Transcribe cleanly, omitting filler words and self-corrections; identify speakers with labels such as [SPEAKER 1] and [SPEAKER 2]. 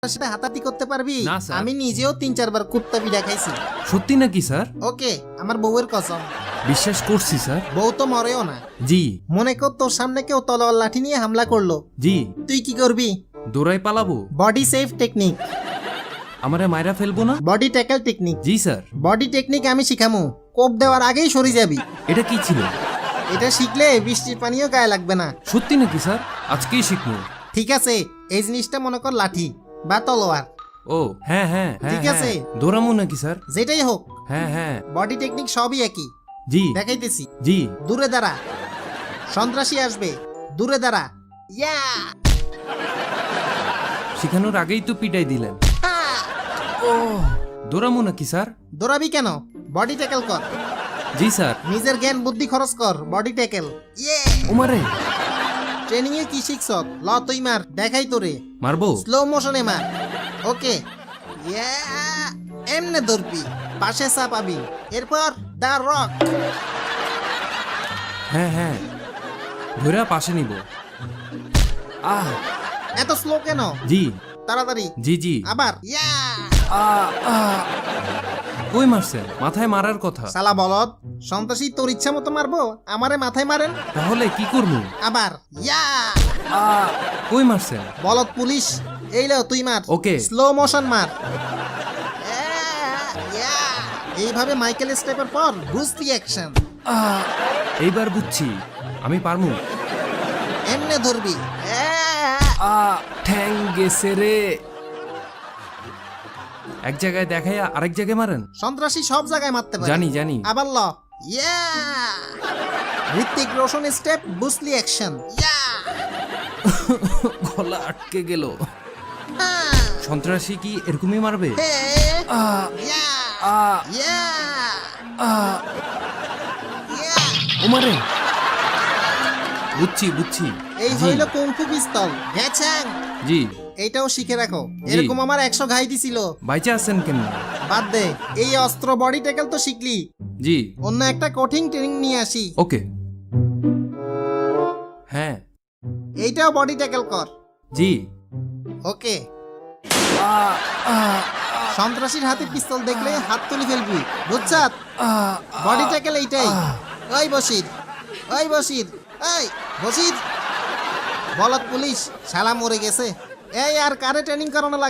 [SPEAKER 1] সাথে হাতাহাতি করতে পারবি?
[SPEAKER 2] না, স্যার।
[SPEAKER 1] আমি নিজেও ৩-৪ বার কুত্তা পিঠা খাইছি।
[SPEAKER 2] সত্যি নাকি স্যার?
[SPEAKER 1] ওকে, আমার বউয়ের কসম।
[SPEAKER 2] বিশ্বাস করছি স্যার।
[SPEAKER 1] বউ তো মরেও না।
[SPEAKER 2] জি
[SPEAKER 1] মনে কর তোর সামনে কেউ তলোয়ার লাঠি নিয়ে হামলা করলো,
[SPEAKER 2] জি।
[SPEAKER 1] তুই কি করবি?
[SPEAKER 2] দৌড়াই পালাবো।
[SPEAKER 1] বডি সেফ টেকনিক,
[SPEAKER 2] আমারে মাইরা ফেলবো না?
[SPEAKER 1] Body tackle technique.
[SPEAKER 2] জি স্যার।
[SPEAKER 1] বডি টেকনিক আমি শিখামু, কোপ দেওয়ার আগেই সরে যাবি।
[SPEAKER 2] এটা কি ছিল?
[SPEAKER 1] এটা শিখলে বৃষ্টির পানিও গায়ে লাগবে না।
[SPEAKER 2] সত্যি নাকি স্যার? আজকেই শিখবো।
[SPEAKER 1] ঠিক আছে, এই জিনিসটা মনে কর লাঠি বা তলোয়ার,
[SPEAKER 2] ও হ্যাঁ হ্যাঁ হ্যাঁ,
[SPEAKER 1] ঠিক আছে।
[SPEAKER 2] হ্যাঁ। দৌড়ামো নাকি স্যার?
[SPEAKER 1] যেটাই হোক,
[SPEAKER 2] হ্যাঁ হ্যাঁ।
[SPEAKER 1] বডি টেকনিক সবই একই।
[SPEAKER 2] জি
[SPEAKER 1] দেখাইতেছি।
[SPEAKER 2] জি।
[SPEAKER 1] দূরে দাঁড়া, সন্ত্রাসী আসবে, দূরে দাঁড়া। ইয়া!
[SPEAKER 2] শিখানোর আগেই তো পিটাই দিলেন। ও দৌড়ামো নাকি স্যার?
[SPEAKER 1] দৌড়াবি কেন? বডি ট্যাকল কর।
[SPEAKER 2] জি স্যার।
[SPEAKER 1] নিজের জ্ঞান বুদ্ধি খরচ কর, বডি ট্যাকল। ইয়ে!
[SPEAKER 2] ওমারে
[SPEAKER 1] ট্রেনিং এ কি শিখছ? ল তুই মার, দেখাই তোরে।
[SPEAKER 2] মারবো?
[SPEAKER 1] স্লো মোশনে মার। ওকে। ইয়া! এমনে ধরবি, পাশে চাপাবি, এরপর দা রক।
[SPEAKER 2] হ্যাঁ হ্যাঁ, ধরে পাশে নিব। আহ
[SPEAKER 1] এত স্লো কেন?
[SPEAKER 2] জি
[SPEAKER 1] তাড়াতাড়ি।
[SPEAKER 2] জি জি।
[SPEAKER 1] আবার। ইয়া!
[SPEAKER 2] কই মারছেন? মাথায় মারার কথা।
[SPEAKER 1] শালা বলদ, সন্ত্রাসী তোর ইচ্ছা মতো মারবো, আমারে মাথায় মারেন।
[SPEAKER 2] তাহলে কি করবো?
[SPEAKER 1] আবার। ইয়া!
[SPEAKER 2] কই মারছেন?
[SPEAKER 1] বলদ পুলিশ, এই লো তুই মার।
[SPEAKER 2] ওকে।
[SPEAKER 1] স্লো মোশন মার। ইয়া! এইভাবে মাইকেল স্টেপের পর ব্রুস লি অ্যাকশন।
[SPEAKER 2] এইবার বুঝছি, আমি পারমু।
[SPEAKER 1] এমনে ধরবি।
[SPEAKER 2] ঠ্যাং গেছে রে। এক জায়গায় দেখায় আরেক জায়গায় মারেন।
[SPEAKER 1] সন্ত্রাসী সব জায়গায় মারতে পারে।
[SPEAKER 2] জানি জানি।
[SPEAKER 1] আবার ল। ইয়া! ঋত্বিক রোশন স্টেপ, ব্রুস লি অ্যাকশন। ইয়া!
[SPEAKER 2] গলা আটকে গেল। সন্ত্রাসী কি এরকমই মারবে?
[SPEAKER 1] হে! ইয়া! ইয়া! ইয়া!
[SPEAKER 2] ওমারে বুঝছি বুঝছি।
[SPEAKER 1] এই
[SPEAKER 2] জি,
[SPEAKER 1] হইল কুংফু পিস্তল। গ্যাচাং!
[SPEAKER 2] জি।
[SPEAKER 1] এইটাও শিখে রাখো। এরকম আমার 100 ঘাই দিছিল।
[SPEAKER 2] বাইচে আছেন কেন?
[SPEAKER 1] বাদ দে, এই অস্ত্র বডি ট্যাকল তো শিখলি,
[SPEAKER 2] জি
[SPEAKER 1] অন্য একটা কঠিন ট্রেনিং নিয়ে আসি।
[SPEAKER 2] ওকে। হ্যাঁ
[SPEAKER 1] এইটাও বডি ট্যাকল কর।
[SPEAKER 2] জি।
[SPEAKER 1] ওকে। সন্ত্রাসীর হাতে পিস্তল দেখলে হাত তুলে ফেলবি, বুঝছাত? বডি ট্যাকল এইটাই। ওই বসির, ওই বসির, এই বসির। বলদ পুলিশ, শালা মরে গেছে। এই আর কারে ট্রেনিং করানো লাগবে?